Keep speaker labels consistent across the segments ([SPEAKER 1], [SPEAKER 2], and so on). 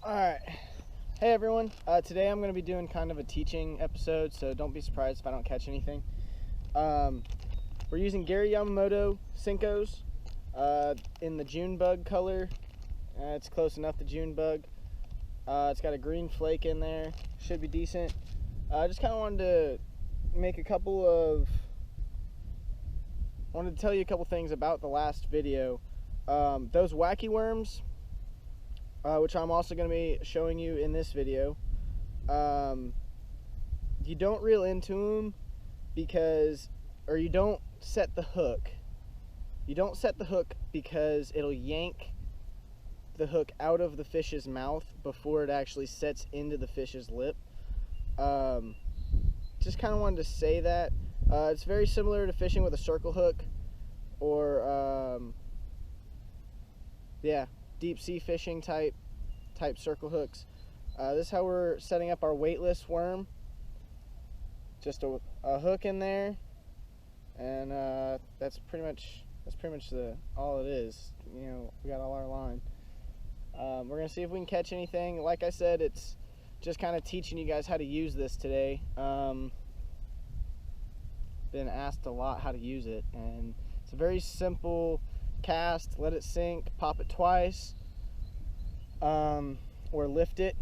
[SPEAKER 1] Alright, hey everyone, today I'm going to be doing kind of a teaching episode, so don't be surprised if I don't catch anything. We're using Gary Yamamoto Senkos in the June bug color. It's close enough to June bug. It's got a green flake in there, should be decent. I just kind of wanted to make wanted to tell you a couple things about the last video. Those wacky worms, which I'm also going to be showing you in this video, you don't reel into them or you don't set the hook. You don't set the hook because it'll yank the hook out of the fish's mouth before it actually sets into the fish's lip. Just kind of wanted to say that. It's very similar to fishing with a circle hook or deep sea fishing type circle hooks. This is how we're setting up our weightless worm. Just a hook in there, and that's pretty much all it is. You know, we got all our line. We're gonna see if we can catch anything. Like I said, it's just kind of teaching you guys how to use this today. Been asked a lot how to use it, and it's a very simple cast. Let it sink, pop it twice, or lift it.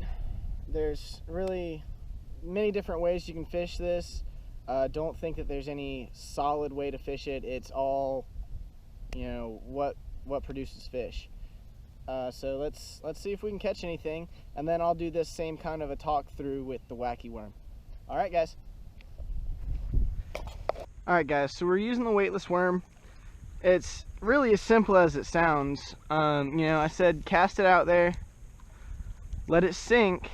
[SPEAKER 1] There's really many different ways you can fish this. Don't think that there's any solid way to fish it. It's all, you know, what produces fish. So let's see if we can catch anything, and then I'll do this same kind of a talk through with the wacky worm. Alright guys. Alright guys, so we're using the weightless worm. It's really as simple as it sounds. You know, I said cast it out there, let it sink.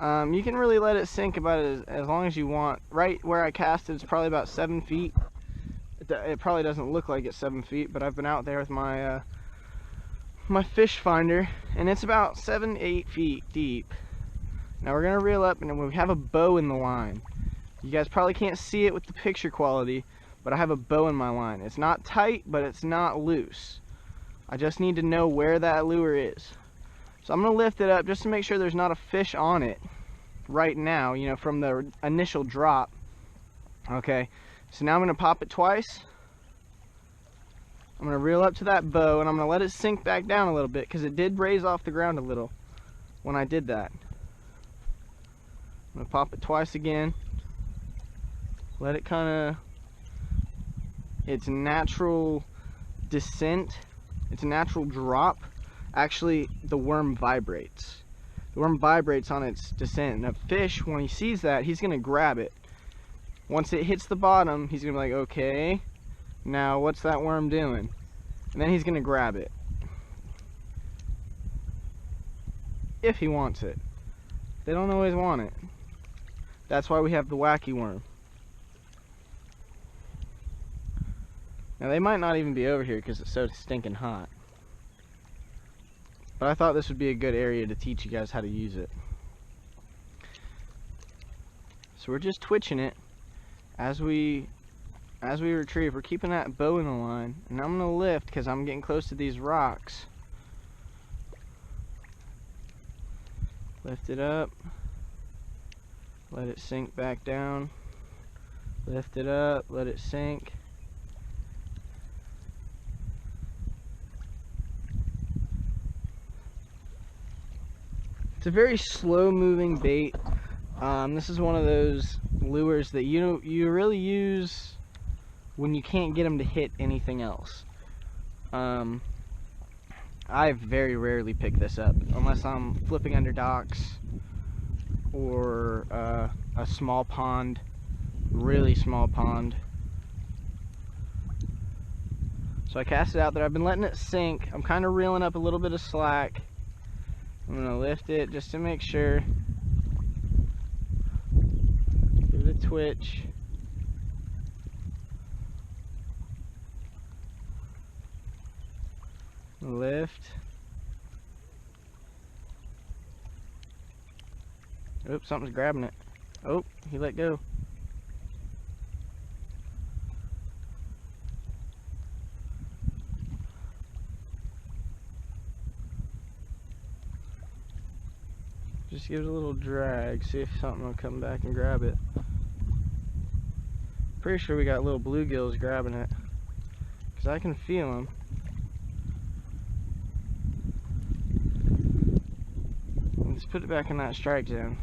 [SPEAKER 1] You can really let it sink about as long as you want. Right where I cast it, it's probably about 7 feet. It probably doesn't look like it's 7 feet, but I've been out there with my my fish finder, and it's about 7-8 feet deep. Now we're gonna reel up, and we have a bow in the line. You guys probably can't see it with the picture quality, but I have a bow in my line. It's not tight, but it's not loose. I just need to know where that lure is. So I'm gonna lift it up just to make sure there's not a fish on it right now, you know, from the initial drop. Okay, so now I'm gonna pop it twice. I'm gonna reel up to that bow, and I'm gonna let it sink back down a little bit because it did raise off the ground a little when I did that. I'm gonna pop it twice again. Let it kind of, its natural descent, its natural drop. Actually, the worm vibrates. The worm vibrates on its descent, and a fish, when he sees that, he's gonna grab it. Once it hits the bottom, he's gonna be like, okay, now what's that worm doing? And then he's gonna grab it, if he wants it. They don't always want it. That's why we have the wacky worm. Now they might not even be over here because it's so stinking hot. But I thought this would be a good area to teach you guys how to use it. So we're just twitching it as we retrieve. We're keeping that bow in the line, and I'm gonna lift because I'm getting close to these rocks. Lift it up, let it sink back down. Lift it up, let it sink. It's a very slow moving bait. This is one of those lures that you really use when you can't get them to hit anything else. I very rarely pick this up unless I'm flipping under docks or a small pond, really small pond. So I cast it out there. I've been letting it sink. I'm kind of reeling up a little bit of slack. I'm gonna lift it just to make sure. Give it a twitch. Lift. Oops, something's grabbing it. Oh, he let go. Just give it a little drag, see if something will come back and grab it. Pretty sure we got little bluegills grabbing it, because I can feel them. Let's put it back in that strike zone.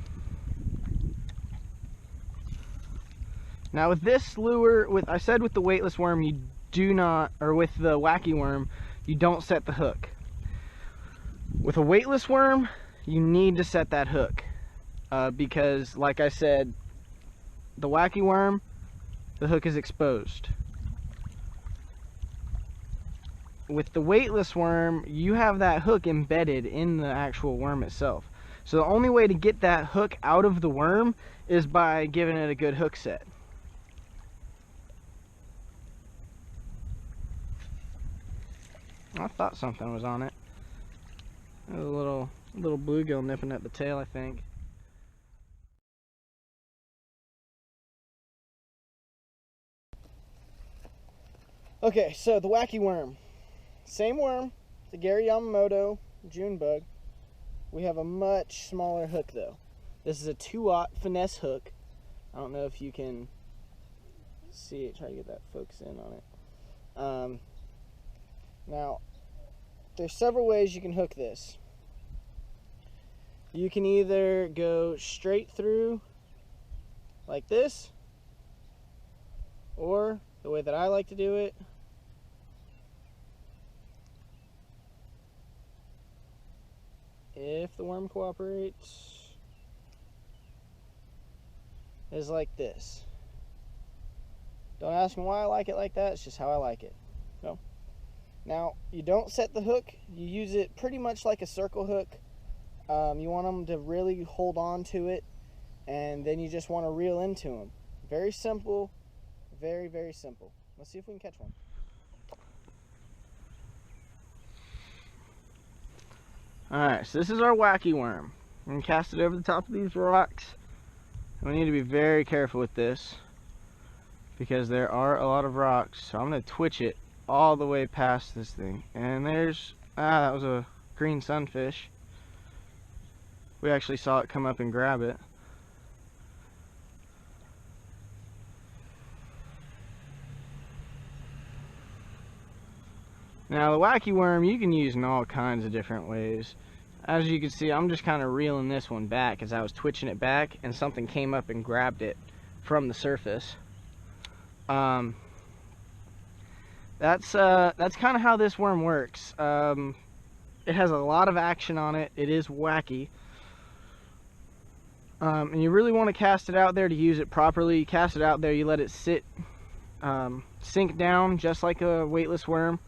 [SPEAKER 1] Now with this lure, I said with the weightless worm you do not, or with the wacky worm, you don't set the hook. With a weightless worm, you need to set that hook. Because like I said, the wacky worm, the hook is exposed. With the weightless worm, you have that hook embedded in the actual worm itself. So the only way to get that hook out of the worm is by giving it a good hook set. I thought something was on it. There's a little bluegill nipping at the tail, I think. Okay, so the wacky worm. Same worm, the Gary Yamamoto June bug. We have a much smaller hook though. This is a 2/0 finesse hook. I don't know if you can see it. Try to get that focus in on it. Now, there's several ways you can hook this. You can either go straight through like this, or the way that I like to do it, if the worm cooperates, is like this. Don't ask me why I like it like that, it's just how I like it. So, now, you don't set the hook, you use it pretty much like a circle hook. You want them to really hold on to it, and then you just want to reel into them. Very simple, very, very simple. Let's see if we can catch one. Alright, so this is our wacky worm. I'm going to cast it over the top of these rocks. We need to be very careful with this, because there are a lot of rocks. So I'm going to twitch it all the way past this thing. And there's, that was a green sunfish. We actually saw it come up and grab it. Now the wacky worm you can use in all kinds of different ways. As you can see, I'm just kind of reeling this one back as I was twitching it back, and something came up and grabbed it from the surface. That's kind of how this worm works. It has a lot of action on it. It is wacky. And you really want to cast it out there to use it properly. You cast it out there, you let it sit, sink down just like a weightless worm.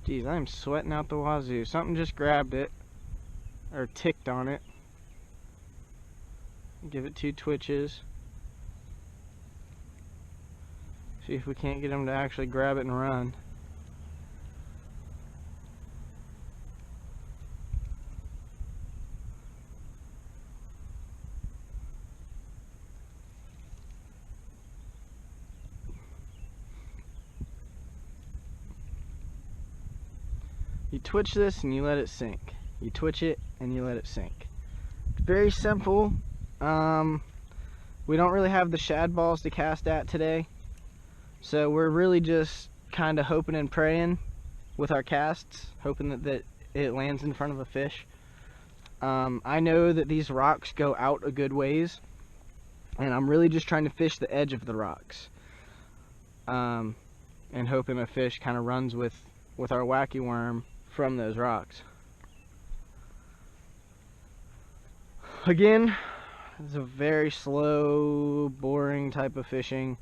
[SPEAKER 1] Geez, I'm sweating out the wazoo. Something just grabbed it, or ticked on it. Give it 2 twitches. See if we can't get them to actually grab it and run. You twitch this and you let it sink. You twitch it and you let it sink. It's very simple. We don't really have the shad balls to cast at today, so we're really just kind of hoping and praying with our casts, hoping that it lands in front of a fish. I know that these rocks go out a good ways, and I'm really just trying to fish the edge of the rocks, and hoping a fish kind of runs with our wacky worm from those rocks. Again, it's a very slow, boring type of fishing.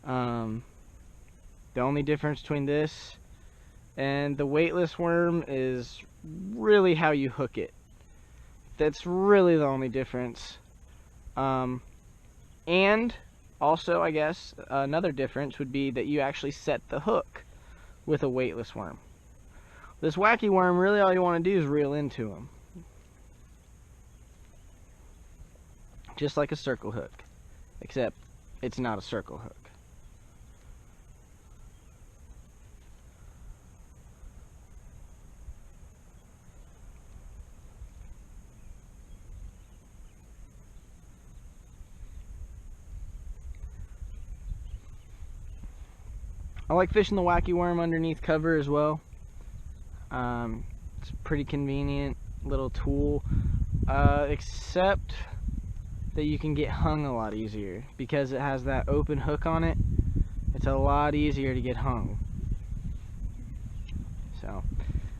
[SPEAKER 1] The only difference between this and the weightless worm is really how you hook it. That's really the only difference. And also, I guess, another difference would be that you actually set the hook with a weightless worm. This wacky worm, really all you want to do is reel into him. Just like a circle hook, except it's not a circle hook. I like fishing the wacky worm underneath cover as well. It's a pretty convenient little tool, except that you can get hung a lot easier because it has that open hook on it. It's a lot easier to get hung. So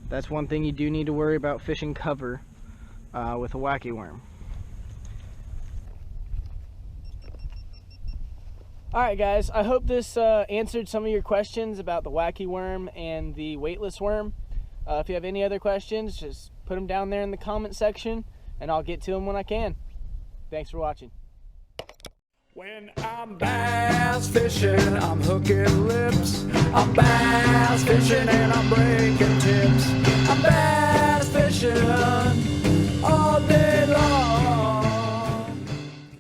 [SPEAKER 1] that's one thing you do need to worry about fishing cover with a wacky worm. Alright guys, I hope this answered some of your questions about the wacky worm and the weightless worm. If you have any other questions, just put them down there in the comment section and I'll get to them when I can. Thanks for watching.
[SPEAKER 2] When I'm bass fishing, I'm hooking lips. I'm bass fishing and I'm breaking